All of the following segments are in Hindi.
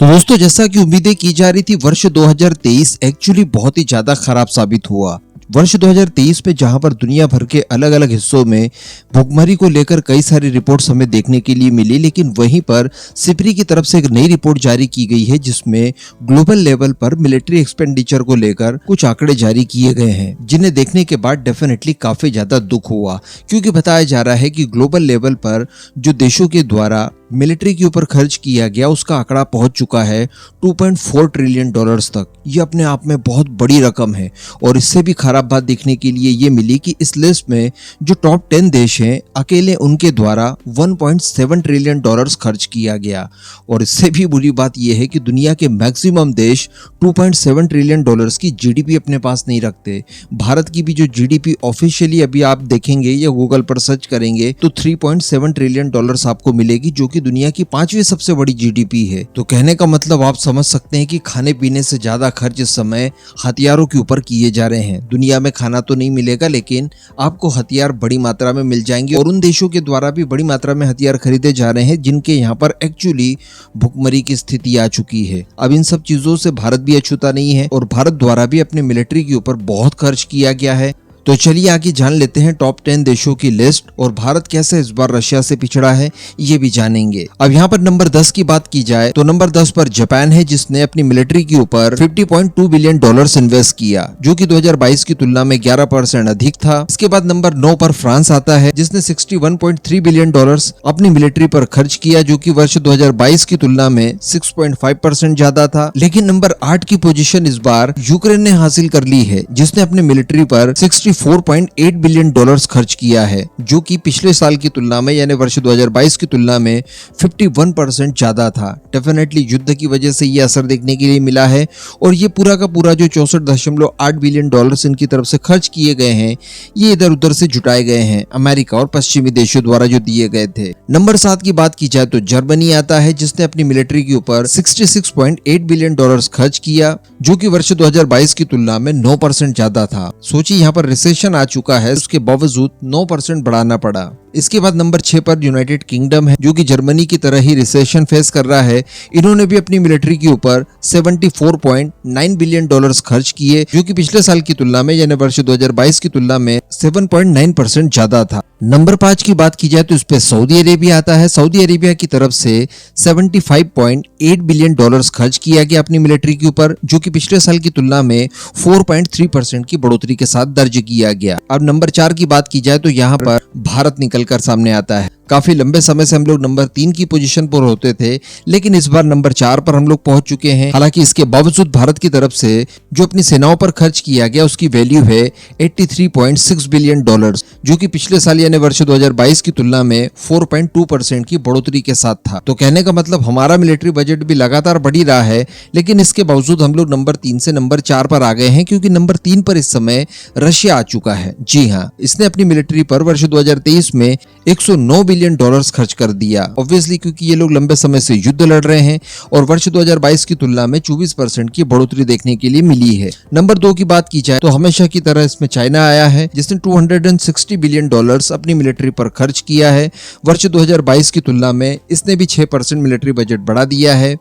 तो दोस्तों, जैसा कि उम्मीदें की जा रही थी, वर्ष 2023 एक्चुअली बहुत ही ज्यादा खराब साबित हुआ। वर्ष 2023 में जहां पर दुनिया भर के अलग अलग हिस्सों में भुखमरी को लेकर कई सारी रिपोर्ट्स हमें देखने के लिए मिली, लेकिन वहीं पर सिपरी की तरफ से एक नई रिपोर्ट जारी की गई है जिसमें ग्लोबल लेवल पर मिलिट्री एक्सपेंडिचर को लेकर कुछ आंकड़े जारी किए गए हैं, जिन्हें देखने के बाद डेफिनेटली काफी ज्यादा दुख हुआ, क्योंकि बताया जा रहा है कि ग्लोबल लेवल पर जो देशों के द्वारा मिलिट्री के ऊपर खर्च किया गया उसका आंकड़ा पहुंच चुका है 2.4 ट्रिलियन डॉलर्स तक। ये अपने आप में बहुत बड़ी रकम है। और इससे भी खराब बात देखने के लिए ये मिली कि इस लिस्ट में जो टॉप 10 देश हैं, अकेले उनके द्वारा 1.7 ट्रिलियन डॉलर्स खर्च किया गया। और इससे भी बुरी बात यह है कि दुनिया के मैक्सिमम देश 2.7 ट्रिलियन डॉलर्स की जीडीपी अपने पास नहीं रखते। भारत की भी जो जीडीपी ऑफिशियली अभी आप देखेंगे या गूगल पर सर्च करेंगे तो 3.7 ट्रिलियन डॉलर्स आपको मिलेगी, जो कि दुनिया की 5वीं सबसे बड़ी जीडीपी है। तो कहने का मतलब आप समझ सकते हैं कि खाने पीने से ज्यादा खर्च इस समय हथियारों के ऊपर किए जा रहे हैं। दुनिया में खाना तो नहीं मिलेगा, लेकिन आपको हथियार बड़ी मात्रा में मिल जाएंगे और उन देशों के द्वारा भी बड़ी मात्रा में हथियार खरीदे जा रहे हैं जिनके यहाँ पर एक्चुअली भुखमरी की स्थिति आ चुकी है। अब इन सब चीजों से भारत भी अछूता नहीं है और भारत द्वारा भी अपने मिलिट्री के ऊपर बहुत खर्च किया गया है। तो चलिए आगे जान लेते हैं टॉप 10 देशों की लिस्ट और भारत कैसे इस बार रशिया से पिछड़ा है ये भी जानेंगे। अब यहाँ पर नंबर 10 की बात की जाए तो नंबर 10 पर जापान है, जिसने अपनी मिलिट्री के ऊपर 50.2 बिलियन डॉलर्स इन्वेस्ट किया, जो कि 2022 की तुलना में 11% अधिक था। इसके बाद नंबर 9 पर फ्रांस आता है, जिसने 61.3 बिलियन डॉलर्स अपनी मिलिट्री पर खर्च किया, जो कि वर्ष 2022 की तुलना में 6.5% ज्यादा था। लेकिन नंबर 8 की पोजीशन इस बार यूक्रेन ने हासिल कर ली है, जिसने अपनी मिलिट्री पर 4.8 बिलियन डॉलर्स खर्च किया है, जो कि पिछले साल की तुलना में यानी वर्ष 2022 की तुलना में 51% ज्यादा था। डेफिनेटली युद्ध की वजह से ये असर देखने के लिए मिला है और ये पूरा का पूरा जो 64.8 बिलियन डॉलर्स इनकी तरफ से खर्च किए गए हैं, ये इधर उधर से जुटाए गए हैं, अमेरिका और पश्चिमी देशों द्वारा जो दिए गए थे। नंबर 7 की बात की जाए तो जर्मनी आता है, जिसने अपनी मिलिट्री के ऊपर 66.8 बिलियन डॉलर्स खर्च किया, जो कि वर्ष 2022 की तुलना में 9% ज्यादा था। सोचिए यहाँ पर रिसेशन आ चुका है, उसके बावजूद 9% बढ़ाना पड़ा। इसके बाद नंबर 6 पर यूनाइटेड किंगडम है, जो कि जर्मनी की तरह ही रिसेशन फेस कर रहा है। इन्होंने भी अपनी मिलिट्री के ऊपर 74.9 बिलियन डॉलर्स खर्च किए, जो कि पिछले साल की तुलना में यानी वर्ष 2022 की तुलना में 7.9% ज्यादा था। नंबर 5 की बात की जाए तो इस पे सऊदी अरेबिया आता है। सऊदी अरेबिया की तरफ से 75.8 बिलियन डॉलर्स खर्च किया गया अपनी मिलिट्री के ऊपर, जो कि पिछले साल की तुलना में 4.3% की बढ़ोतरी के साथ दर्ज किया गया। अब नंबर 4 की बात की जाए तो यहाँ पर भारत निकलकर सामने आता है। काफी लंबे समय से हम लोग नंबर 3 की पोजीशन पर होते थे, लेकिन इस बार नंबर 4 पर हम लोग पहुंच चुके हैं। हालांकि इसके बावजूद भारत की तरफ से जो अपनी सेनाओं पर खर्च किया गया उसकी वैल्यू है 83.6 बिलियन डॉलर्स, जो कि पिछले साल यानी वर्ष 2022 की तुलना में 4.2% की बढ़ोतरी के साथ था। तो कहने का मतलब हमारा मिलिट्री बजट भी लगातार बढ़ ही रहा है, लेकिन इसके बावजूद हम लोग नंबर 3 से नंबर 4 पर आ गए हैं, क्योंकि नंबर 3 पर इस समय रशिया आ चुका है। जी हाँ, इसने अपनी मिलिट्री पर वर्ष 2023 में 109 बिलियन डॉलर्स खर्च कर दिया। ऑब्वियसली क्योंकि ये लोग लंबे समय से युद्ध लड़ रहे हैं और वर्ष 2022 की तुलना में 24% की बढ़ोतरी देखने के लिए मिली है। नंबर 2 की बात की जाए तो हमेशा की तरह इसमें चाइना आया है, जिसने 260 बिलियन डॉलर्स अपनी मिलिट्री पर खर्च किया है। वर्ष 2022 की तुलना में इसने भी 6% मिलिट्री बजट बढ़ा दिया है।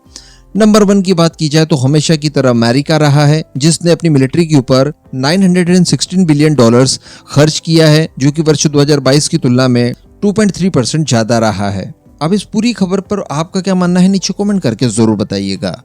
नंबर 1 की बात की जाए तो हमेशा की तरह अमेरिका रहा है, जिसने अपनी मिलिट्री के ऊपर 916 बिलियन डॉलर्स खर्च किया है, जो कि वर्ष 2022 की तुलना में 2.3% ज्यादा रहा है। अब इस पूरी खबर पर आपका क्या मानना है नीचे कमेंट करके जरूर बताइएगा।